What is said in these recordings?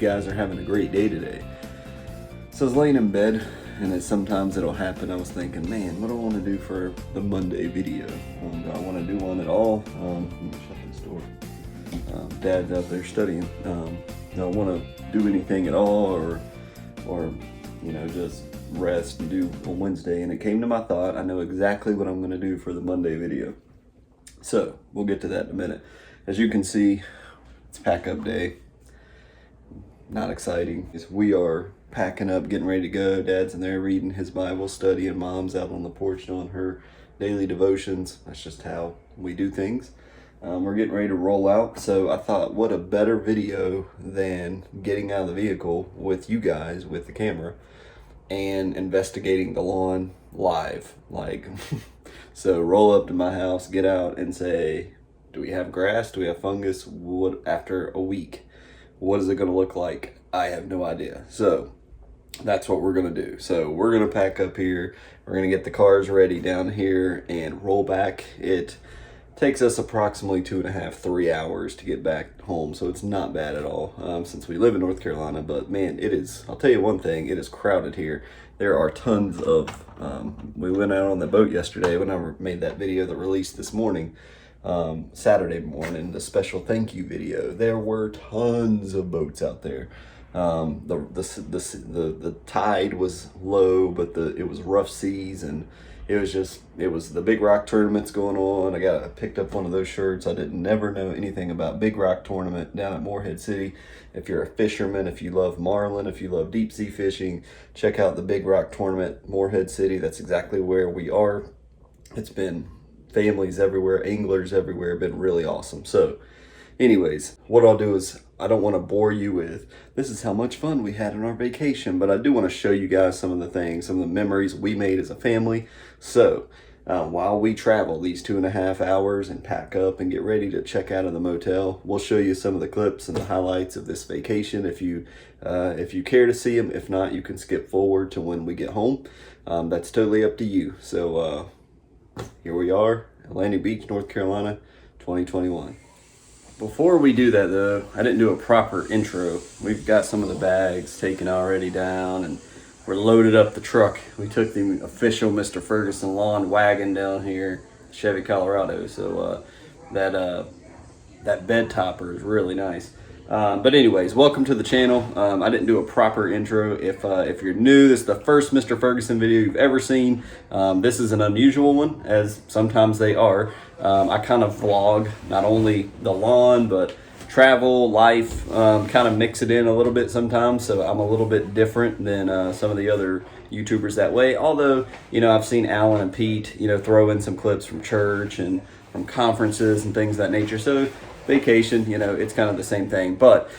guys are having a great day today. So I was laying in bed, and sometimes it'll happen. I was thinking, man, what do I want to do for the Monday video? Do I want to do one at all? Let me shut this door. Dad's out there studying. Do I want to do anything at all, or you know, just rest and do on Wednesday? And it came to my thought, I know exactly what I'm going to do for the Monday video. So we'll get to that in a minute. As you can see, it's pack up day. Not exciting. We are packing up, getting ready to go. Dad's in there reading his Bible, studying. Mom's out on the porch doing her daily devotions. That's just how we do things. We're getting ready to roll out. So I thought, what a better video than getting out of the vehicle with you guys with the camera and investigating the lawn live. Like, so roll up to my house, get out and say, do we have grass? Do we have fungus? What, after a week, what is it going to look like? I have no idea. So that's what we're going to do. So we're going to pack up here. We're going to get the cars ready down here and roll back. It takes us approximately 2.5, 3 hours to get back home. So it's not bad at all, since we live in North Carolina. But man, it is, I'll tell you one thing, it is crowded here. There are tons of, we went out on the boat yesterday when I made that video that released this morning, Saturday morning, the special thank you video. There were tons of boats out there. The tide was low, but it was rough seas, and it was the Big Rock tournaments going on. I picked up one of those shirts. I didn't never know anything about Big Rock tournament down at Morehead City. If you're a fisherman, if you love marlin, if you love deep sea fishing, check out the Big Rock tournament, Morehead City. That's exactly where we are. It's been families everywhere, anglers everywhere, been really awesome. So anyways, what I'll do is, I don't want to bore you with, this is how much fun we had on our vacation, but I do want to show you guys some of the things, some of the memories we made as a family. So while we travel these 2.5 hours and pack up and get ready to check out of the motel, we'll show you some of the clips and the highlights of this vacation if you care to see them. If not, you can skip forward to when we get home. That's totally up to you. So here we are, Atlantic Beach, North Carolina, 2021. Before we do that though, I didn't do a proper intro. We've got some of the bags taken already down and we're loaded up the truck. We took the official Mr. Ferguson lawn wagon down here, Chevy Colorado. So that bed topper is really nice. But anyways, welcome to the channel. I didn't do a proper intro. If you're new, this is the first Mr. Ferguson video you've ever seen. This is an unusual one, as sometimes they are. I kind of vlog not only the lawn, but travel, life, kind of mix it in a little bit sometimes. So I'm a little bit different than some of the other YouTubers that way. Although, you know, I've seen Alan and Pete, you know, throw in some clips from church and from conferences and things of that nature. So vacation, you know, it's kind of the same thing. But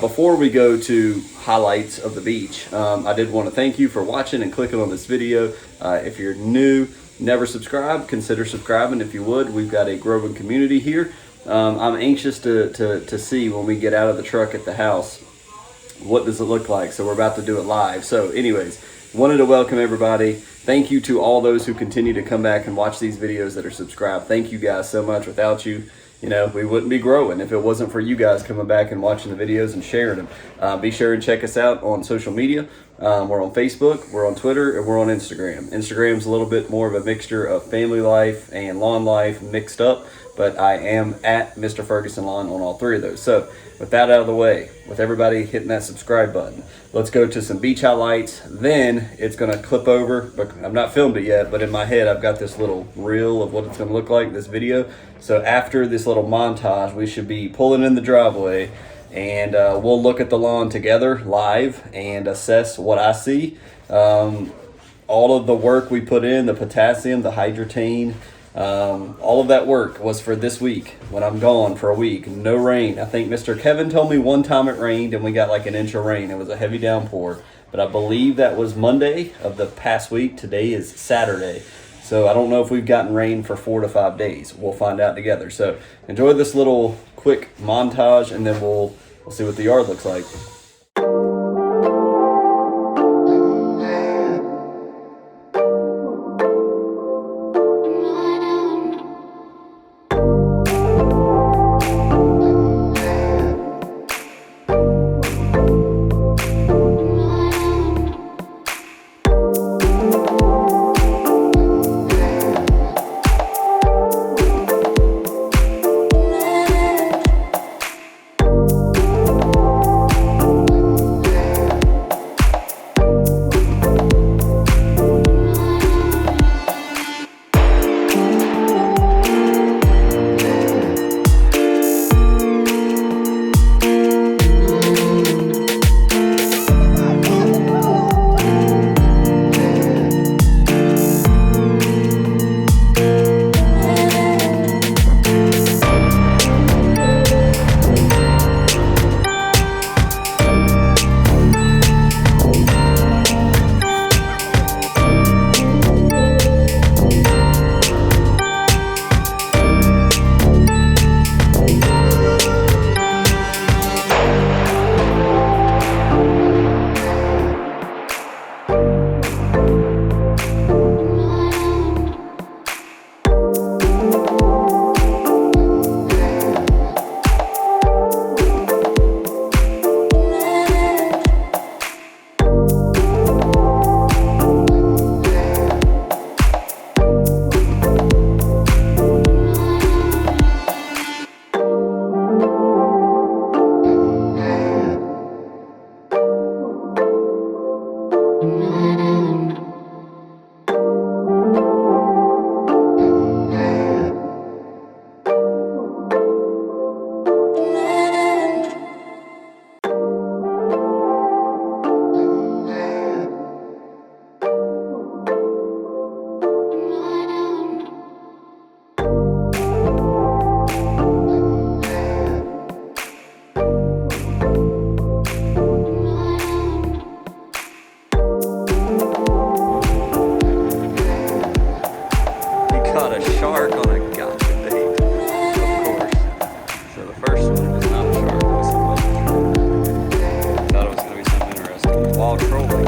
before we go to highlights of the beach, I did want to thank you for watching and clicking on this video. If you're new, never subscribed, consider subscribing if you would. We've got a growing community here. I'm anxious to see when we get out of the truck at the house, what does it look like? So we're about to do it live. So anyways, wanted to welcome everybody. Thank you to all those who continue to come back and watch these videos that are subscribed. Thank you guys so much. Without you, you know, we wouldn't be growing if it wasn't for you guys coming back and watching the videos and sharing them. Be sure and check us out on social media. We're on Facebook, we're on Twitter, and we're on Instagram. Instagram's a little bit more of a mixture of family life and lawn life mixed up, but I am at Mr. Ferguson Lawn on all three of those. So with that out of the way, with everybody hitting that subscribe button, let's go to some beach highlights. Then it's going to clip over, but I've not filmed it yet, but in my head I've got this little reel of what it's going to look like, this video. So after this little montage, we should be pulling in the driveway, and we'll look at the lawn together live and assess what I see. All of the work we put in, the potassium, the hydrotane, all of that work was for this week when I'm gone for a week. No rain. I think Mr. Kevin told me one time it rained and we got like 1 inch of rain. It was a heavy downpour, but I believe that was Monday of the past week. Today is Saturday. So I don't know if we've gotten rain for 4 to 5 days. We'll find out together. So enjoy this little quick montage, and then we'll see what the yard looks like. caught a shark on a gotcha bait, of course. So the first one was not a shark, it was some other shark. Thought it was going to be something interesting. While trolling.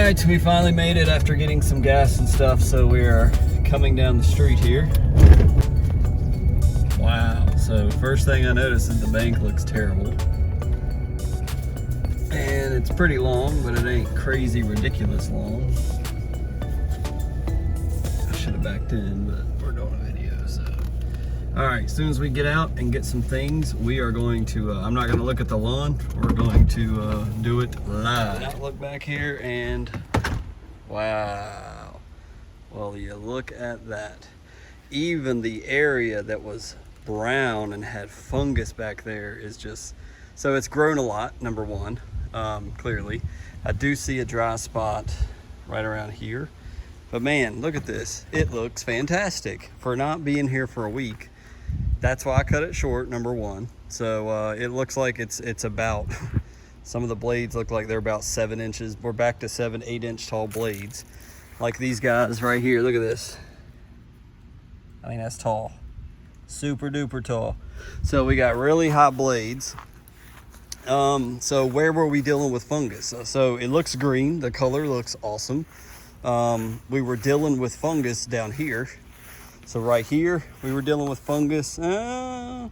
right, we finally made it after getting some gas and stuff, so we are coming down the street here. Wow, so first thing I noticed is the bank looks terrible. And it's pretty long, but it ain't crazy ridiculous long. I should have backed in, but we're doing a video, so. All right, as soon as we get out and get some things, we are going to, I'm not gonna look at the lawn, we're going to do it live. Now look back here and wow. Well, you look at that. Even the area that was brown and had fungus back there is just, so it's grown a lot, number one, clearly. I do see a dry spot right around here, but man, look at this. It looks fantastic for not being here for a week. That's why I cut it short, number one. So it looks like it's about, some of the blades look like they're about 7 inches. We're back to 7-8 inch tall blades. Like these guys right here, look at this. I mean, that's tall, super duper tall. So we got really high blades. So where were we dealing with fungus? So it looks green, the color looks awesome. We were dealing with fungus down here. So right here, we were dealing with fungus. That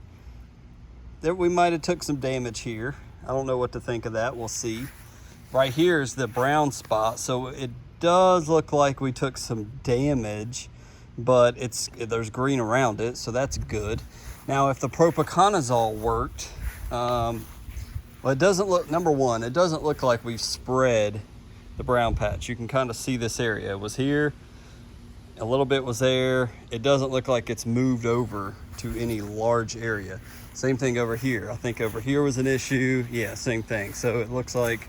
we might have took some damage here. I don't know what to think of that, we'll see. Right here is the brown spot. So it does look like we took some damage, but there's green around it, so that's good. Now, if the propiconazole worked, well, it doesn't look, number one, it doesn't look like we've spread the brown patch. You can kind of see this area. It was here, a little bit was there. It doesn't look like it's moved over to any large area. Same thing over here. I think over here was an issue. Yeah, same thing. So it looks like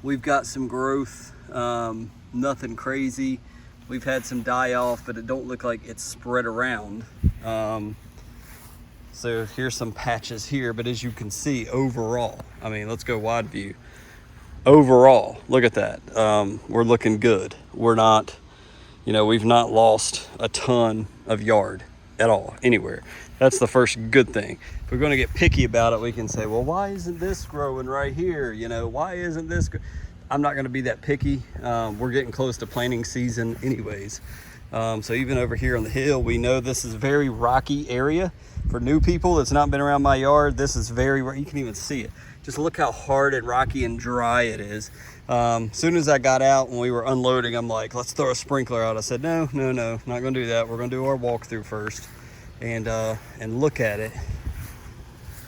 we've got some growth, nothing crazy. We've had some die off, but it don't look like it's spread around. So here's some patches here, but as you can see overall, I mean, let's go wide view. Overall, look at that. We're looking good. We're not, you know, we've not lost a ton of yard at all, anywhere. That's the first good thing. If we're gonna get picky about it, we can say, well, why isn't this growing right here? You know, why isn't this? I'm not gonna be that picky. We're getting close to planting season anyways. So even over here on the hill, we know this is a very rocky area. For new people that's not been around my yard, this is very, you can even see it. Just look how hard and rocky and dry it is. Soon as I got out when we were unloading, I'm like, let's throw a sprinkler out. I said, no, not gonna do that. We're gonna do our walkthrough first and look at it.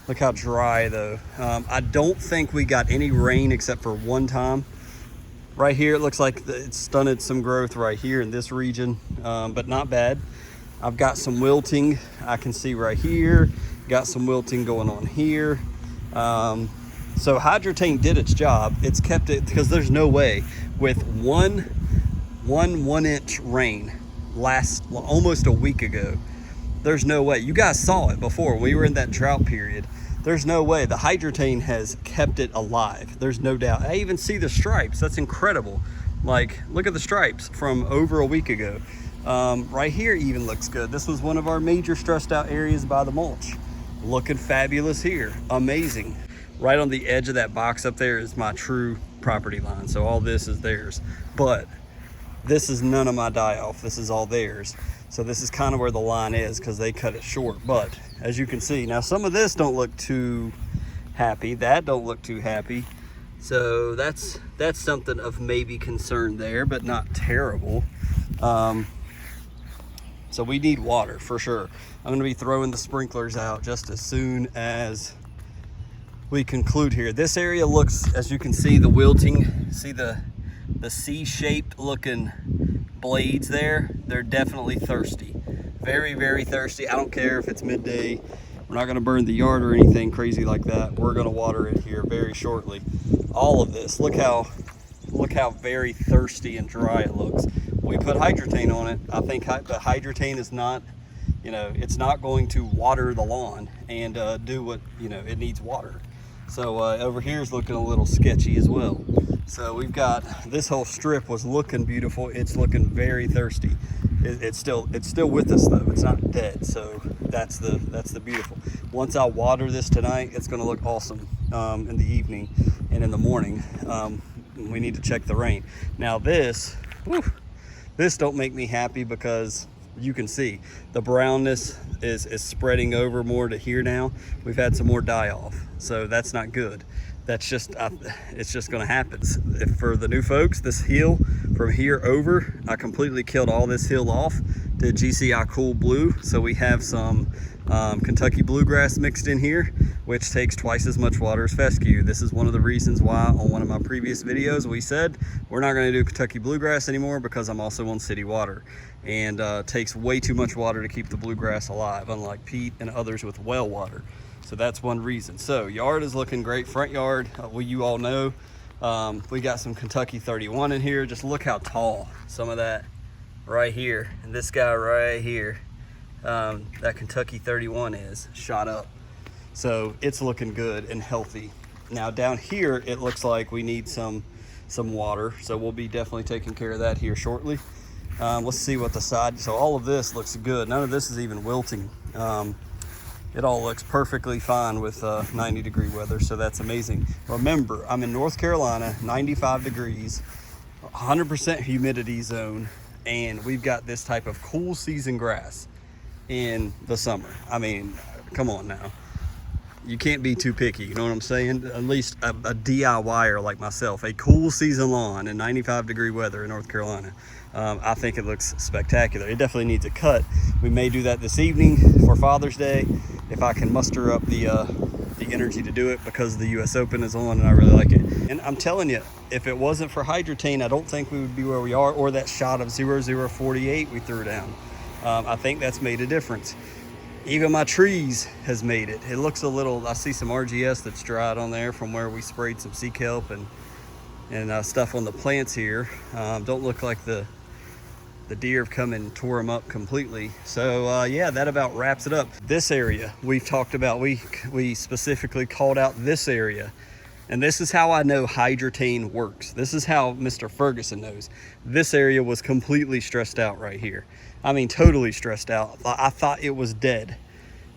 Look how dry though. I don't think we got any rain except for one time. Right here, it looks like it's stunted some growth right here in this region, but not bad. I've got some wilting. I can see right here, got some wilting going on here. So Hydrotain did its job. It's kept it, because there's no way with one inch rain almost a week ago. There's no way. You guys saw it before. We were in that drought period. There's no way. The Hydrotain has kept it alive. There's no doubt. I even see the stripes. That's incredible. Like, look at the stripes from over a week ago. Right here even looks good. This was one of our major stressed out areas by the mulch. Looking fabulous here. Amazing. Right on the edge of that box up there is my true property line. So all this is theirs. But this is none of my die-off. This is all theirs. So this is kind of where the line is because they cut it short. But as you can see, now some of this don't look too happy. That don't look too happy. So that's something of maybe concern there, but not terrible. So we need water for sure. I'm gonna be throwing the sprinklers out just as soon as we conclude here. This area looks, as you can see, the wilting, see the C-shaped looking blades there. They're definitely thirsty. Very, very thirsty. I don't care if it's midday. We're not gonna burn the yard or anything crazy like that. We're gonna water it here very shortly. All of this, look how very thirsty and dry it looks. We put Hydrotain on it. I think the Hydrotain is not, you know, it's not going to water the lawn and do what, you know, it needs water. So over here is looking a little sketchy as well. So we've got, this whole strip was looking beautiful. It's looking very thirsty. It's still with us though. It's not dead. So that's the beautiful. Once I water this tonight, it's gonna look awesome in the evening and in the morning. We need to check the rain. Now this don't make me happy because you can see the brownness is spreading over more to here now. We've had some more die off, so that's not good. that's just, it's just going to happen. If for the new folks, this hill from here over, I completely killed all this hill off, did GCI Cool Blue. So we have some Kentucky bluegrass mixed in here, which takes twice as much water as fescue. This is one of the reasons why on one of my previous videos we said we're not going to do Kentucky bluegrass anymore, because I'm also on city water, and takes way too much water to keep the bluegrass alive, unlike Pete and others with well water. So that's one reason. So yard is looking great. Front yard, well, you all know, we got some Kentucky 31 in here. Just look how tall some of that right here, and this guy right here, that Kentucky 31 is shot up. So it's looking good and healthy. Now down here, it looks like we need some water. So we'll be definitely taking care of that here shortly. Let's see what the side, so all of this looks good. None of this is even wilting. It all looks perfectly fine with 90-degree weather, so that's amazing. Remember, I'm in North Carolina, 95 degrees, 100% humidity zone, and we've got this type of cool season grass in the summer. I mean, come on now. You can't be too picky, you know what I'm saying? At least a DIYer like myself, a cool season lawn in 95-degree weather in North Carolina. I think it looks spectacular. It definitely needs a cut. We may do that this evening for Father's Day, if I can muster up the energy to do it, because the US Open is on and I really like it. And I'm telling you, if it wasn't for Hydrotane, I don't think we would be where we are, or that shot of 0048 we threw down. I think that's made a difference. Even my trees has made it. It looks a little, I see some RGS that's dried on there from where we sprayed some sea kelp and stuff on the plants here. Don't look like the deer have come and tore them up completely. So yeah, that about wraps it up. This area we've talked about, we specifically called out this area. And this is how I know Hydrotane works. This is how Mr. Ferguson knows. This area was completely stressed out right here. I mean, totally stressed out. I thought it was dead.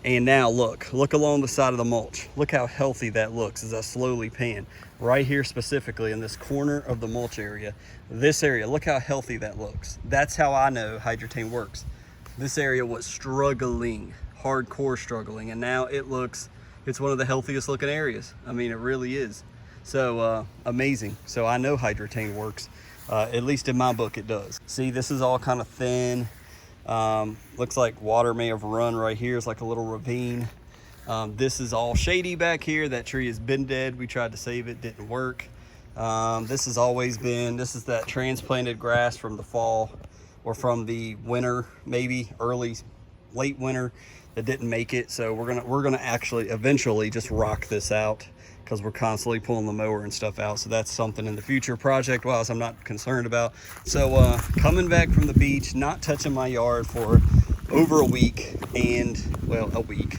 And now look along the side of the mulch. Look how healthy that looks as I slowly pan. Right here specifically in this corner of the mulch area, this area, look how healthy that looks. That's how I know Hydrotane works. This area was struggling, hardcore struggling, and now it's one of the healthiest looking areas. I mean, it really is. So amazing. So I know Hydrotane works, at least in my book it does. See, this is all kind of thin. Looks like water may have run right here. It's like a little ravine. This is all shady back here. That tree has been dead. We tried to save it, didn't work. This has always been, this is that transplanted grass from the fall, or from the winter, maybe late winter, that didn't make it. So we're gonna actually eventually just rock this out, because we're constantly pulling the mower and stuff out. So that's something in the future project wise I'm not concerned about. So coming back from the beach, not touching my yard for over a week, and well, a week,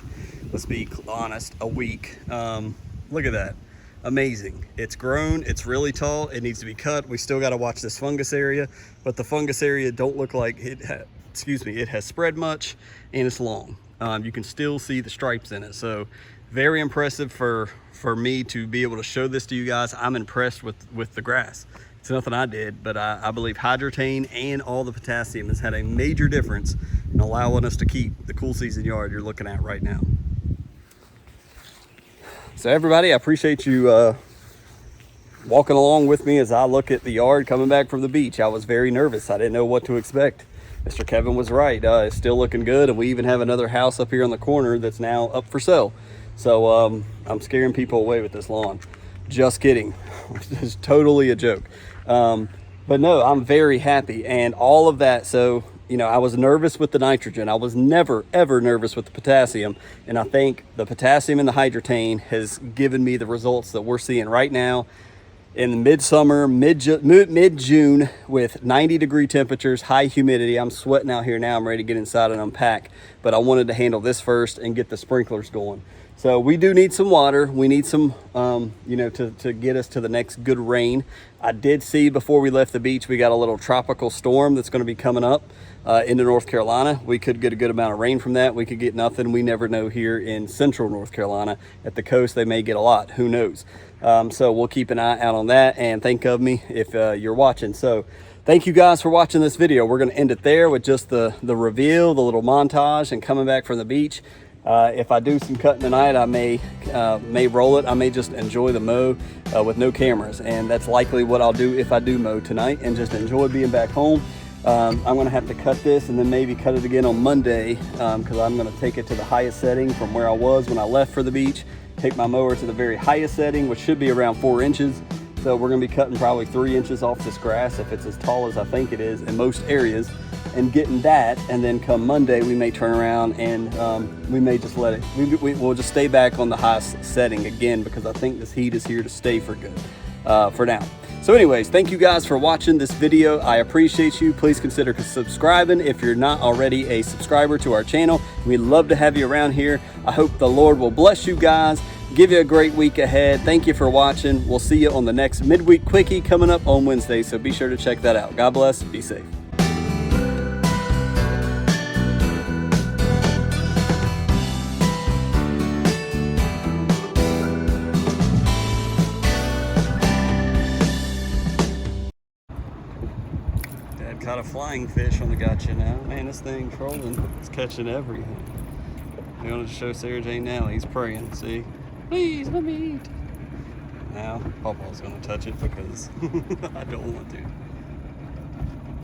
let's be honest, a week. Look at that, amazing. It's grown, it's really tall, it needs to be cut. We still got to watch this fungus area, but the fungus area don't look like it has spread much, and it's long. You can still see the stripes in it. So very impressive for me to be able to show this to you guys. I'm impressed with the grass. It's nothing I did, but I believe Hydrotane and all the potassium has had a major difference in allowing us to keep the cool season yard you're looking at right now. So everybody, I appreciate you walking along with me as I look at the yard coming back from the beach. I was very nervous. I didn't know what to expect. Mr. Kevin was right. It's still looking good, and we even have another house up here on the corner that's now up for sale. So I'm scaring people away with this lawn. Just kidding. It's totally a joke. But no, I'm very happy, and all of that. So, you know, I was nervous with the nitrogen. I was never, ever nervous with the potassium. And I think the potassium and the Hydrotane has given me the results that we're seeing right now in midsummer, mid-June, with 90-degree temperatures, high humidity. I'm sweating out here now. I'm ready to get inside and unpack, but I wanted to handle this first and get the sprinklers going. So we do need some water. We need some, you know, to get us to the next good rain. I did see before we left the beach, we got a little tropical storm that's going to be coming up into North Carolina. We could get a good amount of rain from that. We could get nothing. We never know here in central North Carolina. At the coast, they may get a lot. Who knows? So we'll keep an eye out on that, and think of me if you're watching. So thank you guys for watching this video. We're going to end it there with just the reveal, the little montage, and coming back from the beach. If I do some cutting tonight, I may roll it. I may just enjoy the mow with no cameras, and that's likely what I'll do if I do mow tonight, and just enjoy being back home. I'm gonna have to cut this and then maybe cut it again on Monday, because I'm gonna take it to the highest setting from where I was when I left for the beach. Take my mower to the very highest setting, which should be around 4 inches. So we're gonna be cutting probably 3 inches off this grass if it's as tall as I think it is in most areas, and getting that. And then come Monday, we may turn around and we may just let it, we'll just stay back on the highest setting again, because I think this heat is here to stay for good, for now. So anyways, thank you guys for watching this video. I appreciate you. Please consider subscribing if you're not already a subscriber to our channel. We'd love to have you around here. I hope the Lord will bless you guys. Give you a great week ahead. Thank you for watching. We'll see you on the next midweek quickie coming up on Wednesday, so be sure to check that out. God bless. Be safe. Dad caught a flying fish on the gotcha now. Man, this thing trolling. It's catching everything. I'm going to show Sarah Jane now. He's praying. See? Please let me eat. Now, Papa's going to touch it because I don't want to.